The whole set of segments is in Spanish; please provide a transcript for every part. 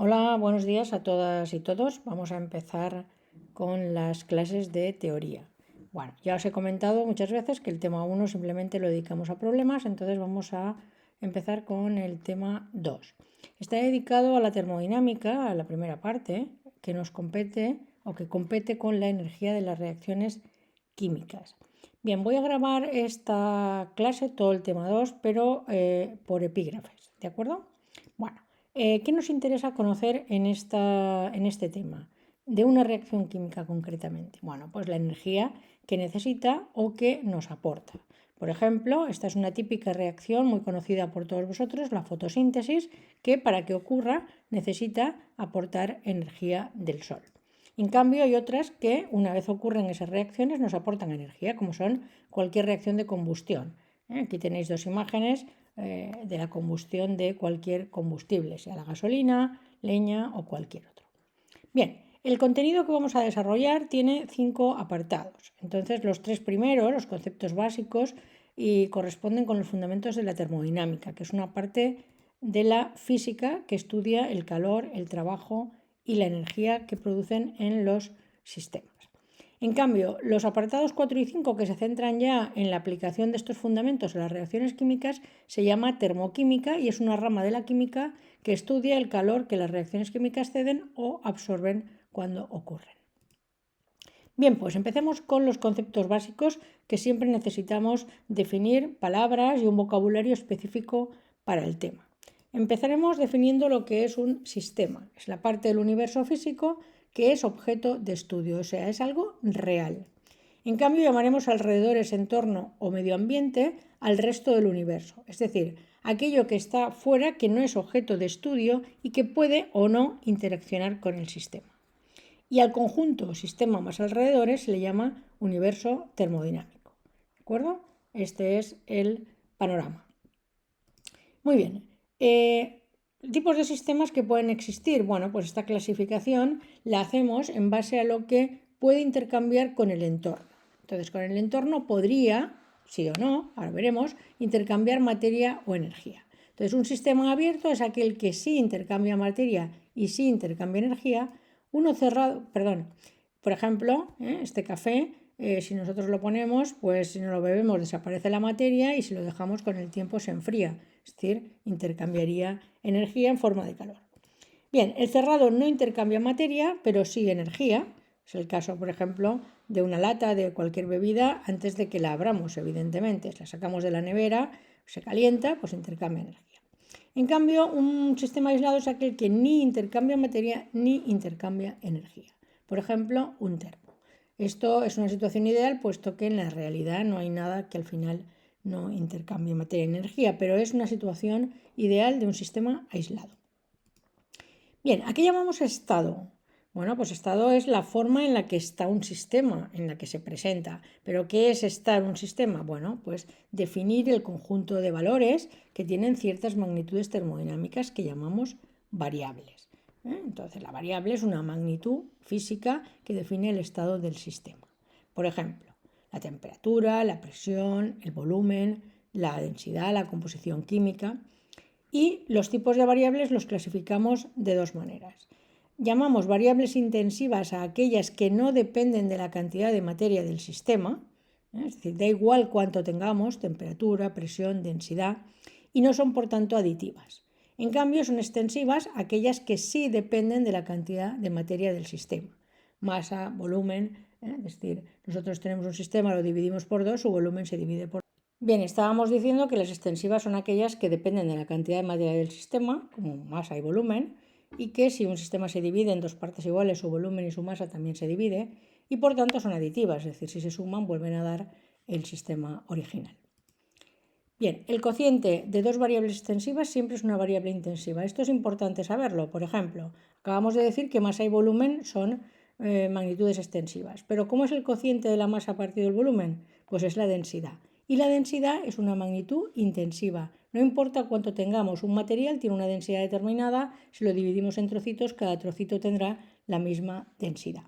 Hola, buenos días a todas y todos. Vamos a empezar con las clases de teoría. Bueno, ya os he comentado muchas veces que el tema 1 simplemente lo dedicamos a problemas, entonces vamos a empezar con el tema 2. Está dedicado a la termodinámica, a la primera parte, que nos compete o que compete con la energía de las reacciones químicas. Bien, voy a grabar esta clase, todo el tema 2, pero por epígrafes, ¿de acuerdo? Bueno. ¿Qué nos interesa conocer en este tema? De una reacción química concretamente. Bueno, pues la energía que necesita o que nos aporta. Por ejemplo, esta es una típica reacción muy conocida por todos vosotros, la fotosíntesis, que para que ocurra necesita aportar energía del sol. En cambio, hay otras que, una vez ocurren esas reacciones, nos aportan energía, como son cualquier reacción de combustión. Aquí tenéis dos imágenes de la combustión de cualquier combustible, sea la gasolina, leña o cualquier otro. Bien, el contenido que vamos a desarrollar tiene 5 apartados. Entonces, los 3 primeros, los conceptos básicos, y corresponden con los fundamentos de la termodinámica, que es una parte de la física que estudia el calor, el trabajo y la energía que producen en los sistemas. En cambio, los apartados 4 y 5, que se centran ya en la aplicación de estos fundamentos a las reacciones químicas, se llama termoquímica y es una rama de la química que estudia el calor que las reacciones químicas ceden o absorben cuando ocurren. Bien, pues empecemos con los conceptos básicos que siempre necesitamos definir palabras y un vocabulario específico para el tema. Empezaremos definiendo lo que es un sistema. Es la parte del universo físico que es objeto de estudio, o sea, es algo real. En cambio, llamaremos alrededores, entorno o medio ambiente al resto del universo, es decir, aquello que está fuera, que no es objeto de estudio y que puede o no interaccionar con el sistema. Y al conjunto sistema más alrededores se le llama universo termodinámico. ¿De acuerdo? Este es el panorama. Muy bien. Tipos de sistemas que pueden existir. Bueno, pues esta clasificación la hacemos en base a lo que puede intercambiar con el entorno. Entonces, con el entorno podría, sí o no, ahora veremos, intercambiar materia o energía. Entonces, un sistema abierto es aquel que sí intercambia materia y sí intercambia energía. Uno cerrado, perdón, por ejemplo, este café, si nosotros lo ponemos, pues si no lo bebemos desaparece la materia y si lo dejamos con el tiempo se enfría, es decir, intercambiaría energía en forma de calor. Bien, el cerrado no intercambia materia, pero sí energía. Es el caso, por ejemplo, de una lata de cualquier bebida antes de que la abramos, evidentemente. Si la sacamos de la nevera, se calienta, pues intercambia energía. En cambio, un sistema aislado es aquel que ni intercambia materia ni intercambia energía. Por ejemplo, un termo. Esto es una situación ideal, puesto que en la realidad no hay nada que al final no intercambie materia y energía, pero es una situación ideal de un sistema aislado. Bien, ¿a qué llamamos estado? Bueno, pues estado es la forma en la que está un sistema, en la que se presenta. ¿Pero qué es estar un sistema? Bueno, pues definir el conjunto de valores que tienen ciertas magnitudes termodinámicas que llamamos variables. Entonces, la variable es una magnitud física que define el estado del sistema. Por ejemplo, la temperatura, la presión, el volumen, la densidad, la composición química. Y los tipos de variables los clasificamos de dos maneras. Llamamos variables intensivas a aquellas que no dependen de la cantidad de materia del sistema, es decir, da igual cuánto tengamos, temperatura, presión, densidad, y no son por tanto aditivas. En cambio, son extensivas aquellas que sí dependen de la cantidad de materia del sistema, masa, volumen, es decir, nosotros tenemos un sistema, lo dividimos por 2, su volumen se divide por. Bien, estábamos diciendo que las extensivas son aquellas que dependen de la cantidad de materia del sistema, como masa y volumen, y que si un sistema se divide en dos partes iguales, su volumen y su masa también se divide, y por tanto son aditivas, es decir, si se suman vuelven a dar el sistema original. Bien, el cociente de dos variables extensivas siempre es una variable intensiva. Esto es importante saberlo. Por ejemplo, acabamos de decir que masa y volumen son magnitudes extensivas. Pero ¿cómo es el cociente de la masa partido del volumen? Pues es la densidad. Y la densidad es una magnitud intensiva. No importa cuánto tengamos, un material tiene una densidad determinada, si lo dividimos en trocitos, cada trocito tendrá la misma densidad.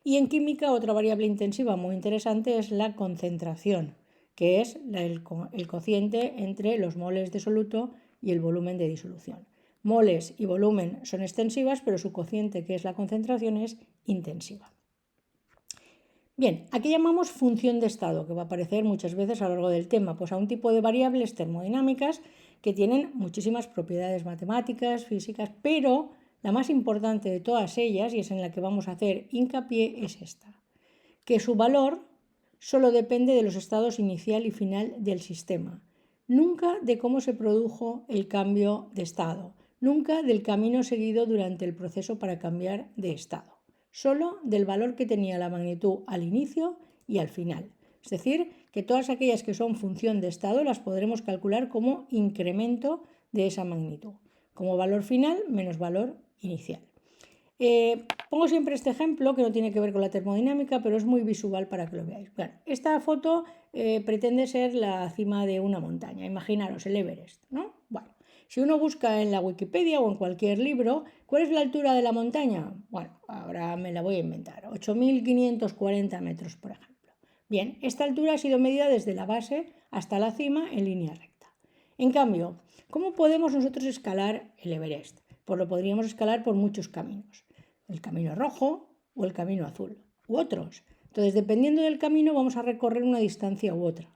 Y en química, otra variable intensiva muy interesante es la concentración, que es el cociente entre los moles de soluto y el volumen de disolución. Moles y volumen son extensivas, pero su cociente, que es la concentración, es intensiva. Bien, aquí llamamos función de estado, que va a aparecer muchas veces a lo largo del tema, pues a un tipo de variables termodinámicas que tienen muchísimas propiedades matemáticas, físicas, pero la más importante de todas ellas, y es en la que vamos a hacer hincapié, es esta, que su valor solo depende de los estados inicial y final del sistema, nunca de cómo se produjo el cambio de estado, nunca del camino seguido durante el proceso para cambiar de estado, solo del valor que tenía la magnitud al inicio y al final. Es decir, que todas aquellas que son función de estado las podremos calcular como incremento de esa magnitud, como valor final menos valor inicial. Pongo siempre este ejemplo que no tiene que ver con la termodinámica, pero es muy visual para que lo veáis. Bueno, esta foto pretende ser la cima de una montaña. Imaginaros el Everest, ¿no? Bueno, si uno busca en la Wikipedia o en cualquier libro, ¿cuál es la altura de la montaña? Bueno, ahora me la voy a inventar. 8.540 metros, por ejemplo. Bien, esta altura ha sido medida desde la base hasta la cima en línea recta. En cambio, ¿cómo podemos nosotros escalar el Everest? Pues lo podríamos escalar por muchos caminos. El camino rojo o el camino azul, u otros. Entonces, dependiendo del camino, vamos a recorrer una distancia u otra,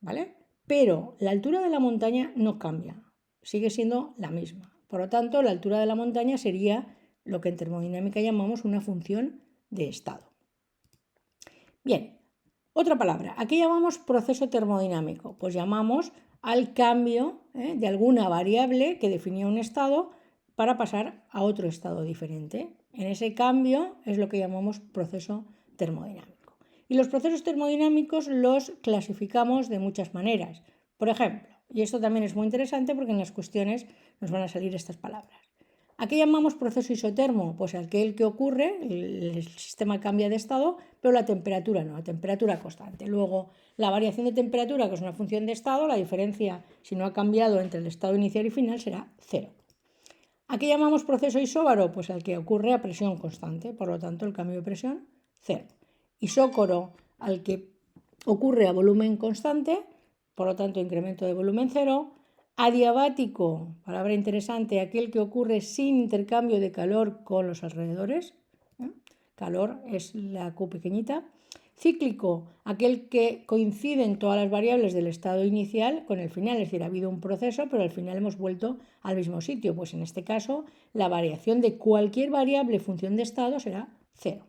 ¿vale? Pero la altura de la montaña no cambia, sigue siendo la misma. Por lo tanto, la altura de la montaña sería lo que en termodinámica llamamos una función de estado. Bien, otra palabra. Aquí llamamos proceso termodinámico. Pues llamamos al cambio de alguna variable que definía un estado para pasar a otro estado diferente. En ese cambio es lo que llamamos proceso termodinámico. Y los procesos termodinámicos los clasificamos de muchas maneras. Por ejemplo, y esto también es muy interesante porque en las cuestiones nos van a salir estas palabras. ¿A qué llamamos proceso isotermo? Pues aquel que ocurre, el sistema cambia de estado, pero la temperatura no, la temperatura constante. Luego, la variación de temperatura, que es una función de estado, la diferencia, si no ha cambiado entre el estado inicial y final, será cero. ¿A qué llamamos proceso isóbaro? Pues al que ocurre a presión constante, por lo tanto el cambio de presión, cero. Isócoro, al que ocurre a volumen constante, por lo tanto incremento de volumen cero. Adiabático, palabra interesante, aquel que ocurre sin intercambio de calor con los alrededores. Calor es la Q pequeñita. Cíclico, aquel que coinciden todas las variables del estado inicial con el final, es decir, ha habido un proceso, pero al final hemos vuelto al mismo sitio. Pues en este caso, la variación de cualquier variable función de estado será cero.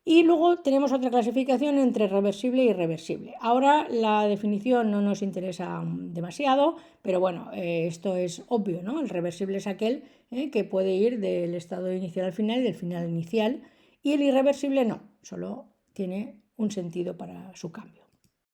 Y luego tenemos otra clasificación entre reversible y irreversible. Ahora la definición no nos interesa demasiado, pero bueno, esto es obvio, ¿no? El reversible es aquel que puede ir del estado inicial al final y del final al inicial, y el irreversible no, solo tiene un sentido para su cambio.